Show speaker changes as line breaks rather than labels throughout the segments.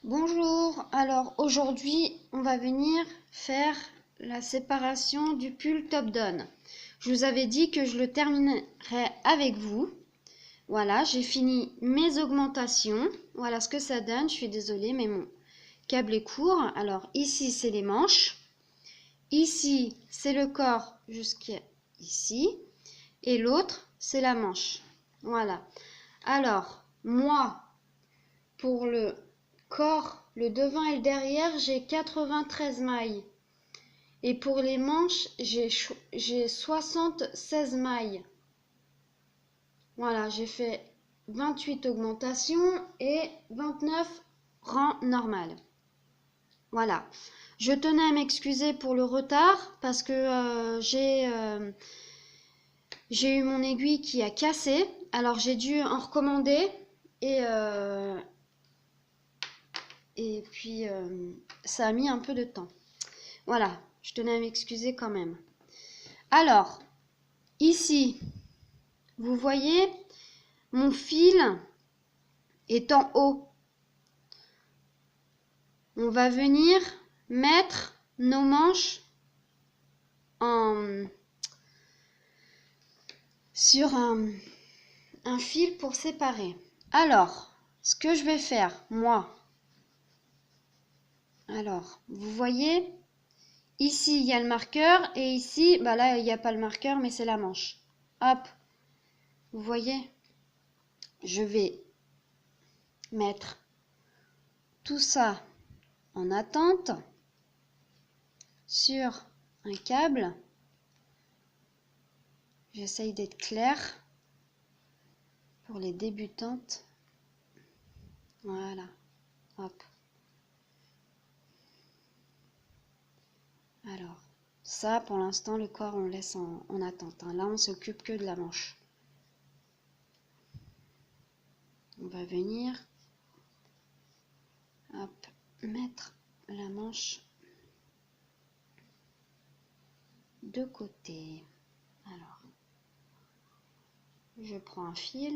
Bonjour, alors aujourd'hui on va venir faire la séparation du pull top-down. Je vous avais dit que je le terminerai avec vous. Voilà, j'ai fini mes augmentations. Voilà ce que ça donne. Je suis désolée mais mon câble est court. Alors ici c'est les manches. Ici c'est le corps jusqu'à ici. Et l'autre c'est la manche. Voilà. Alors moi pour le corps, le devant et le derrière, j'ai 93 mailles. Et pour les manches, j'ai 76 mailles. Voilà, j'ai fait 28 augmentations et 29 rangs normal. Voilà. Je tenais à m'excuser pour le retard parce que j'ai eu mon aiguille qui a cassé. Alors j'ai dû en recommander et puis ça a mis un peu de temps. Voilà, je tenais à m'excuser quand même. Alors, ici, vous voyez, mon fil est en haut. On va venir mettre nos manches sur un fil pour séparer. Alors, ce que je vais faire, moi, alors, vous voyez, ici, il y a le marqueur et ici, bah là, il n'y a pas le marqueur, mais c'est la manche. Hop, vous voyez, je vais mettre tout ça en attente sur un câble. J'essaye d'être claire pour les débutantes. Voilà, hop. Alors, ça pour l'instant, le corps on le laisse en attente. Là, on s'occupe que de la manche. On va venir hop, mettre la manche de côté. Alors, je prends un fil.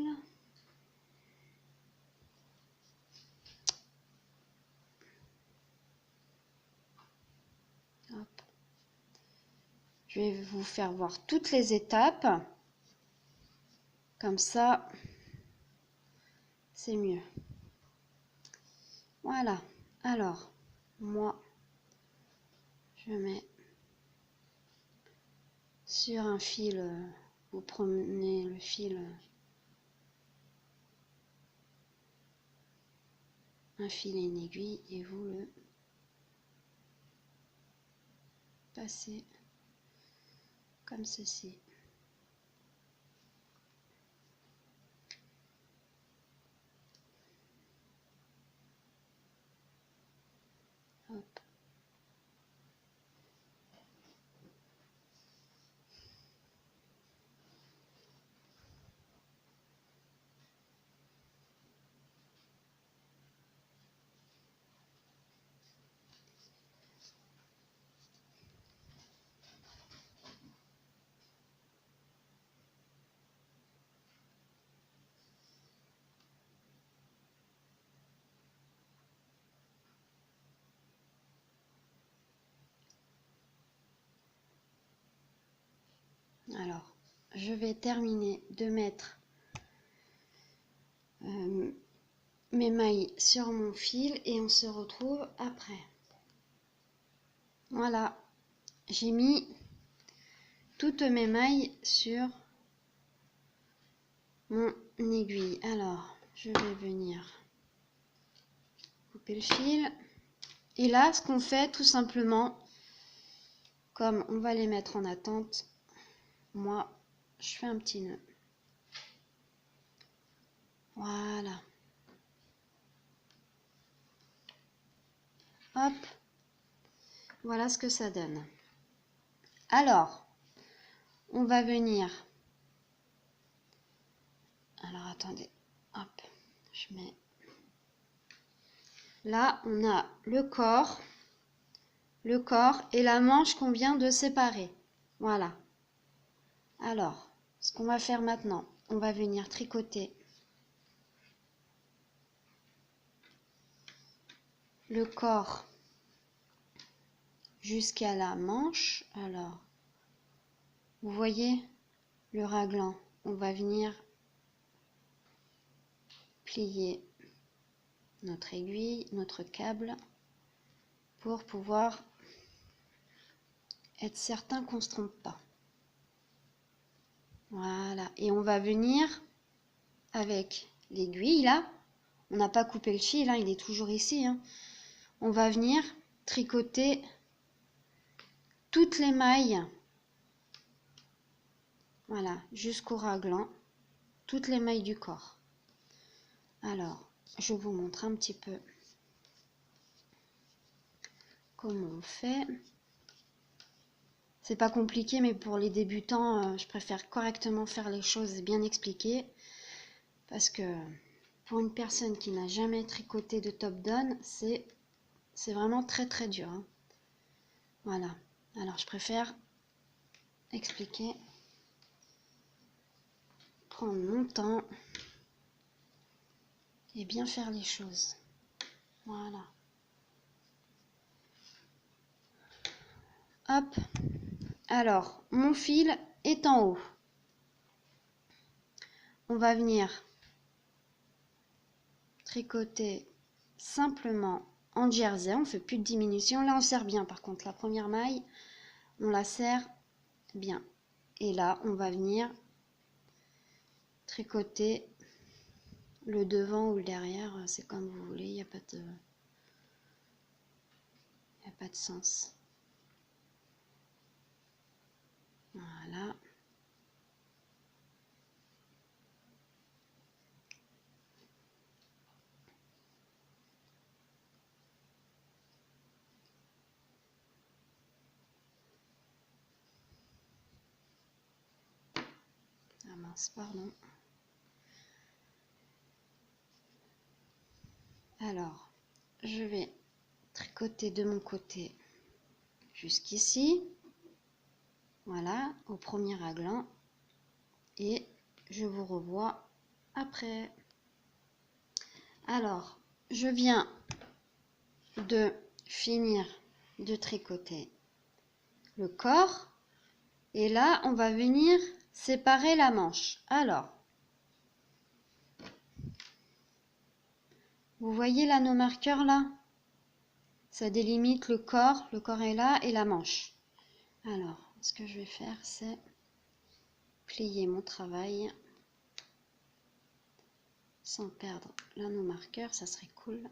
Hop. Je vais vous faire voir toutes les étapes. Comme ça, c'est mieux. Voilà. Alors, moi, je mets sur un fil, vous prenez le fil, un fil et une aiguille et vous le passez comme ceci. Hop. Alors, je vais terminer de mettre mes mailles sur mon fil et on se retrouve après. Voilà, j'ai mis toutes mes mailles sur mon aiguille. Alors, je vais venir couper le fil. Et là, ce qu'on fait tout simplement, comme on va les mettre en attente, moi, je fais un petit nœud. Voilà. Hop. Voilà ce que ça donne. Alors, on va venir. Alors, attendez. Hop. Je mets. Là, on a le corps et la manche qu'on vient de séparer. Voilà. Alors, ce qu'on va faire maintenant, on va venir tricoter le corps jusqu'à la manche. Alors, vous voyez le raglan, on va venir plier notre aiguille, notre câble pour pouvoir être certain qu'on ne se trompe pas. Voilà, et on va venir avec l'aiguille là, on n'a pas coupé le fil, hein, il est toujours ici, hein. On va venir tricoter toutes les mailles, voilà, jusqu'au raglan, toutes les mailles du corps. Alors, je vous montre un petit peu comment on fait. C'est pas compliqué, mais pour les débutants, je préfère correctement faire les choses et bien expliquer. Parce que pour une personne qui n'a jamais tricoté de top-down, c'est vraiment très très dur, hein. Voilà. Alors je préfère expliquer, prendre mon temps et bien faire les choses. Voilà. Hop. Alors, mon fil est en haut. On va venir tricoter simplement en jersey. On ne fait plus de diminution. Là, on serre bien. Par contre, la première maille, on la serre bien. Et là, on va venir tricoter le devant ou le derrière. C'est comme vous voulez. Il n'y a pas de sens. Voilà. Ah mince, pardon. Alors, je vais tricoter de mon côté jusqu'ici. Voilà, au premier raglan. Et je vous revois après. Alors, je viens de finir de tricoter le corps. Et là, on va venir séparer la manche. Alors, vous voyez l'anneau marqueur là? Ça délimite le corps est là et la manche. Alors, ce que je vais faire, c'est plier mon travail sans perdre l'anneau marqueur, ça serait cool.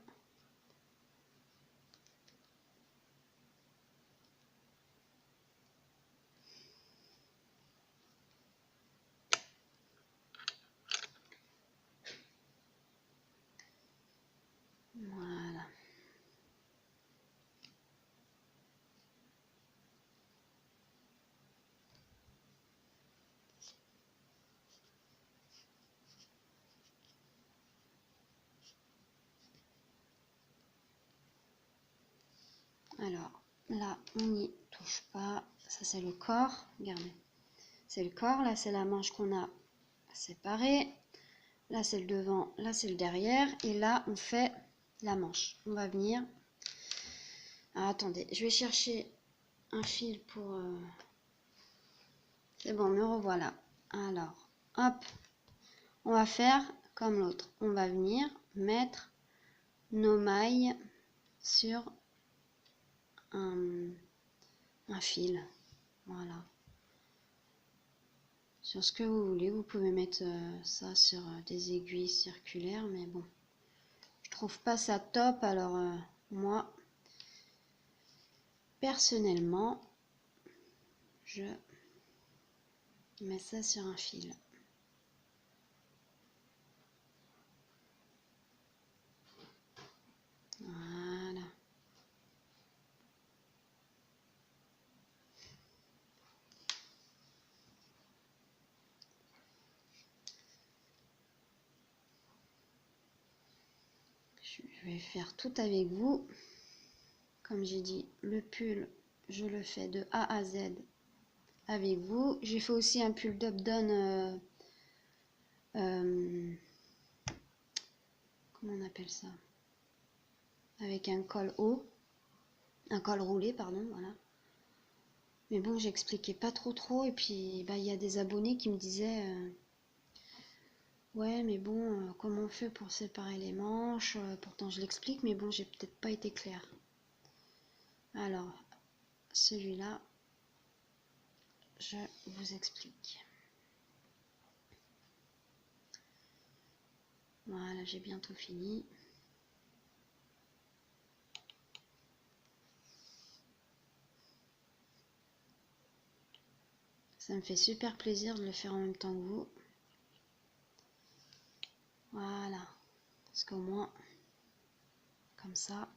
Voilà. Alors, là, on n'y touche pas. Ça, c'est le corps. Regardez. C'est le corps. Là, c'est la manche qu'on a séparée. Là, c'est le devant. Là, c'est le derrière. Et là, on fait la manche. On va venir... Ah, attendez, je vais chercher un fil pour... C'est bon, me revoilà. Alors, hop. On va faire comme l'autre. On va venir mettre nos mailles sur un fil. Voilà. Sur ce que vous voulez. Vous pouvez mettre ça sur des aiguilles circulaires. Mais bon, je trouve pas ça top. Alors, moi, personnellement, je mets ça sur un fil. Voilà. Je vais faire tout avec vous. Comme j'ai dit, le pull, je le fais de A à Z avec vous. J'ai fait aussi un pull top-down, comment on appelle ça? avec un col haut, un col roulé, pardon, voilà. Mais bon, j'expliquais pas trop, et puis bah, il y a des abonnés qui me disaient ouais, mais bon, comment on fait pour séparer les manches? Pourtant je l'explique, mais bon, j'ai peut-être pas été claire. Alors, celui-là, je vous explique. Voilà, j'ai bientôt fini. Ça me fait super plaisir de le faire en même temps que vous. Voilà, parce qu'au moins, comme ça,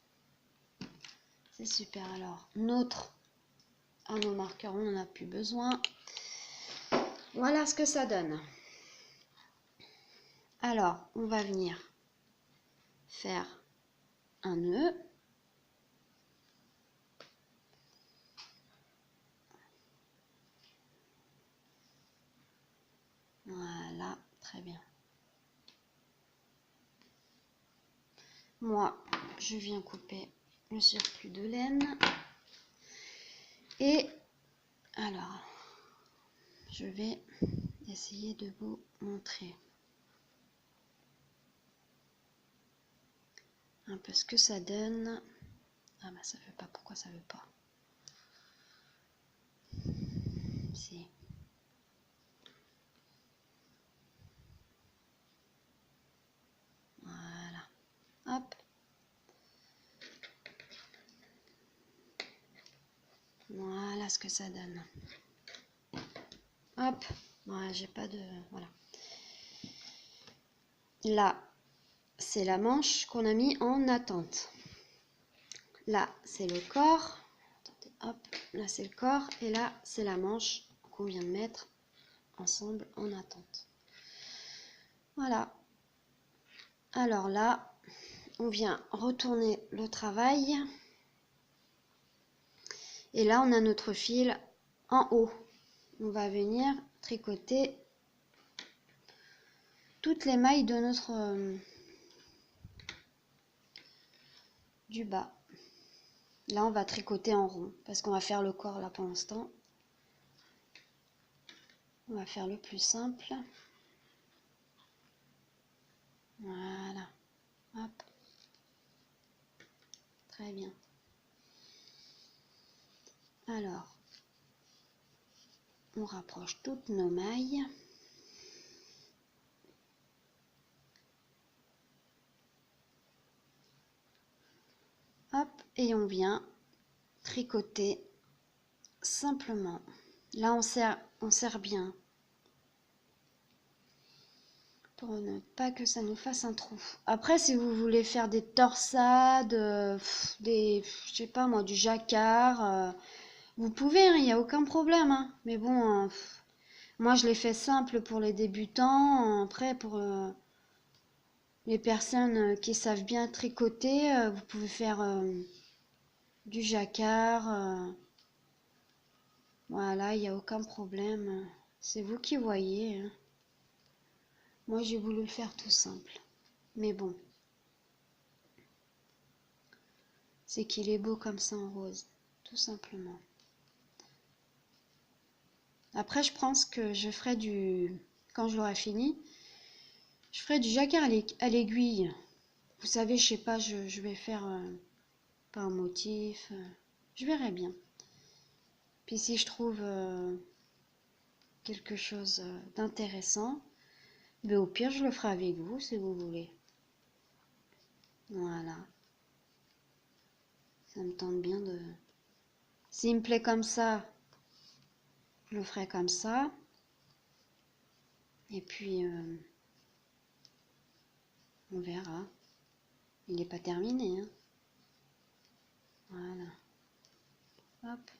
c'est super. Alors, notre anneau marqueur, on n'en a plus besoin. Voilà ce que ça donne. Alors, on va venir faire un nœud. Voilà, très bien. Moi, je viens couper le surplus de laine. Et alors, je vais essayer de vous montrer un peu ce que ça donne. Ah bah ça veut pas, pourquoi ça veut pas? Si. Voilà. Hop. Voilà ce que ça donne. Hop. Voilà, j'ai pas de... Voilà. Là, c'est la manche qu'on a mis en attente. Là, c'est le corps. Attendez, hop. Là, c'est le corps. Et là, c'est la manche qu'on vient de mettre ensemble en attente. Voilà. Alors là, on vient retourner le travail. Et là, on a notre fil en haut. On va venir tricoter toutes les mailles de notre du bas. Là, on va tricoter en rond parce qu'on va faire le corps là pour l'instant. On va faire le plus simple. Voilà. Hop. Très bien. Alors, on rapproche toutes nos mailles. Hop, et on vient tricoter simplement. Là, on serre bien pour ne pas que ça nous fasse un trou. Après, si vous voulez faire des torsades, je sais pas moi, du jacquard, vous pouvez, hein, il n'y a aucun problème. Hein. Mais bon, moi je l'ai fait simple pour les débutants. Après, pour les personnes qui savent bien tricoter, vous pouvez faire du jacquard. Voilà, il n'y a aucun problème. C'est vous qui voyez. Hein. Moi, j'ai voulu le faire tout simple. Mais bon. C'est qu'il est beau comme ça en rose. Tout simplement. Après, je pense que je ferai quand je l'aurai fini, je ferai du jacquard à l'aiguille. Vous savez, je sais pas, je vais faire pas un motif. Je verrai bien. Puis si je trouve quelque chose d'intéressant, ben au pire, je le ferai avec vous si vous voulez. Voilà. Ça me tente bien de... S'il me plaît comme ça, je le ferai comme ça. Et puis, on verra. Il n'est pas terminé. Hein. Voilà. Hop.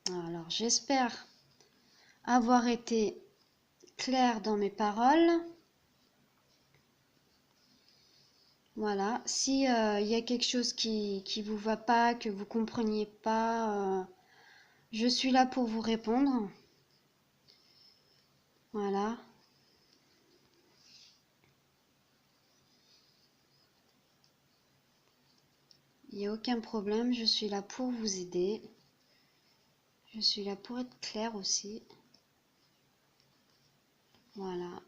Alors, j'espère avoir été claire dans mes paroles. Voilà, si y a quelque chose qui vous va pas, que vous compreniez pas, je suis là pour vous répondre. Voilà. Il n'y a aucun problème, je suis là pour vous aider. Je suis là pour être claire aussi. Voilà.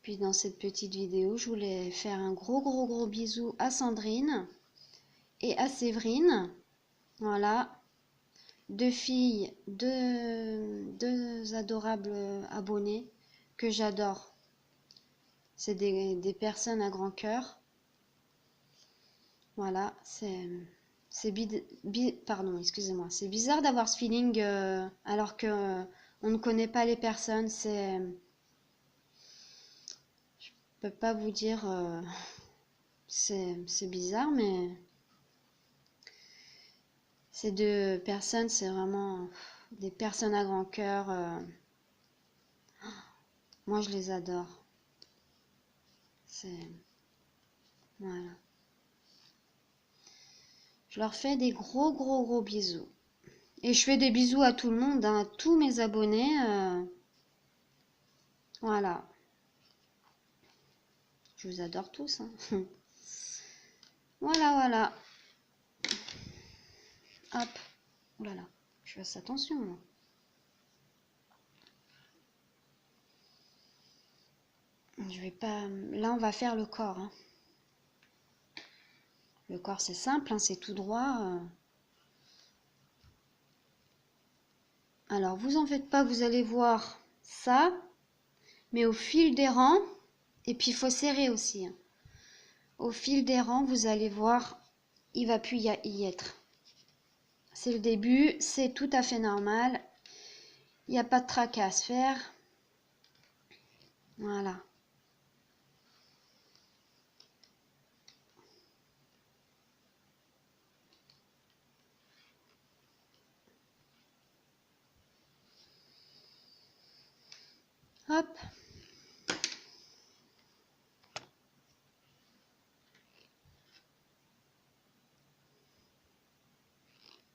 Puis dans cette petite vidéo, je voulais faire un gros bisou à Sandrine et à Séverine. Voilà. Deux filles, deux adorables abonnés que j'adore. C'est des personnes à grand cœur. Voilà, pardon, excusez-moi. C'est bizarre d'avoir ce feeling alors que on ne connaît pas les personnes. Je peux pas vous dire, c'est bizarre, mais ces deux personnes, c'est vraiment des personnes à grand cœur. Moi, je les adore. C'est voilà. Je leur fais des gros bisous. Et je fais des bisous à tout le monde, hein, à tous mes abonnés. Voilà. Je vous adore tous, hein. Voilà. Hop. Oh là là. Je fasse attention, moi. Je vais pas... Là, on va faire le corps, hein. Le corps, c'est simple, hein, c'est tout droit. Alors, vous en faites pas, vous allez voir ça. Mais au fil des rangs, et puis il faut serrer aussi, hein. Au fil des rangs, vous allez voir, il va plus y être. C'est le début, c'est tout à fait normal. Il n'y a pas de tracas à se faire. Voilà. Hop.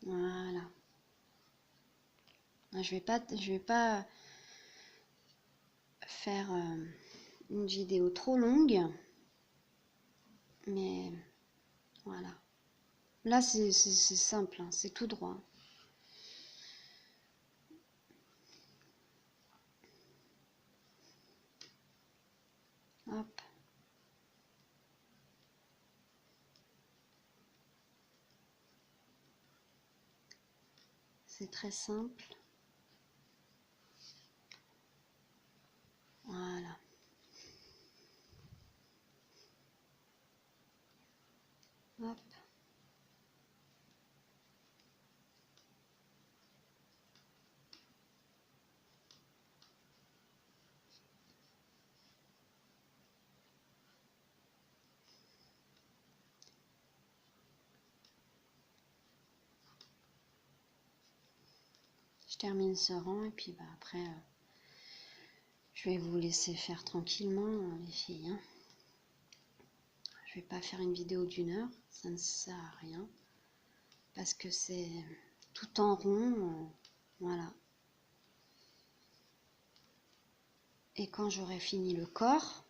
Voilà. Je vais pas faire une vidéo trop longue, mais voilà. Là, c'est simple, hein, c'est tout droit. Hop. C'est très simple. Voilà. Hop. Je termine ce rang et puis bah, après, je vais vous laisser faire tranquillement, les filles, hein. Je vais pas faire une vidéo d'1 heure, ça ne sert à rien. Parce que c'est tout en rond, voilà. Et quand j'aurai fini le corps,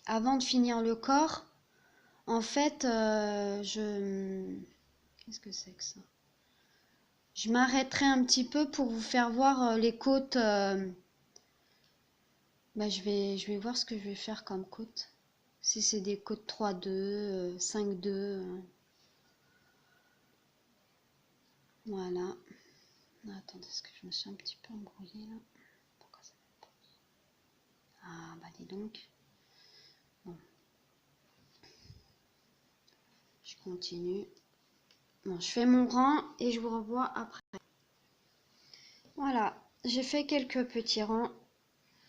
avant de finir le corps, en fait, qu'est-ce que c'est que ça? Je m'arrêterai un petit peu pour vous faire voir les côtes. Bah, je vais voir ce que je vais faire comme côte. Si c'est des côtes 3-2, 5-2. Voilà. Ah, attendez, est-ce que je me suis un petit peu embrouillée là? Pourquoi ça fait pas? Ah, bah dis donc. Bon. Je continue. Bon, je fais mon rang et je vous revois après. Voilà, j'ai fait quelques petits rangs.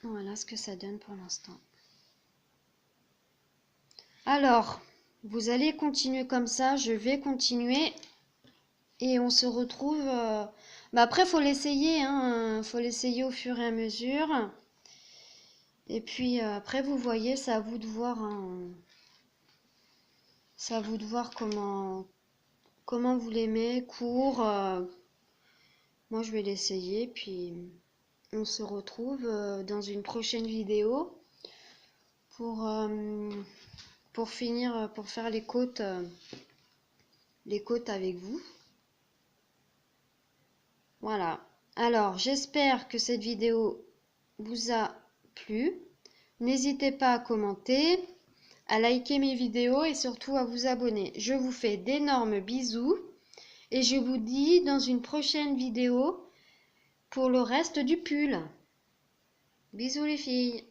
Voilà ce que ça donne pour l'instant. Alors, vous allez continuer comme ça, je vais continuer et on se retrouve Mais après, faut l'essayer, hein. Faut l'essayer au fur et à mesure. Et puis après, vous voyez, c'est à vous de voir, hein. C'est à vous de voir comment vous l'aimez, court. Moi, je vais l'essayer, puis on se retrouve dans une prochaine vidéo pour finir, pour faire les côtes avec vous. Voilà. Alors, j'espère que cette vidéo vous a plu. N'hésitez pas à commenter, à liker mes vidéos et surtout à vous abonner. Je vous fais d'énormes bisous et je vous dis dans une prochaine vidéo pour le reste du pull. Bisous les filles.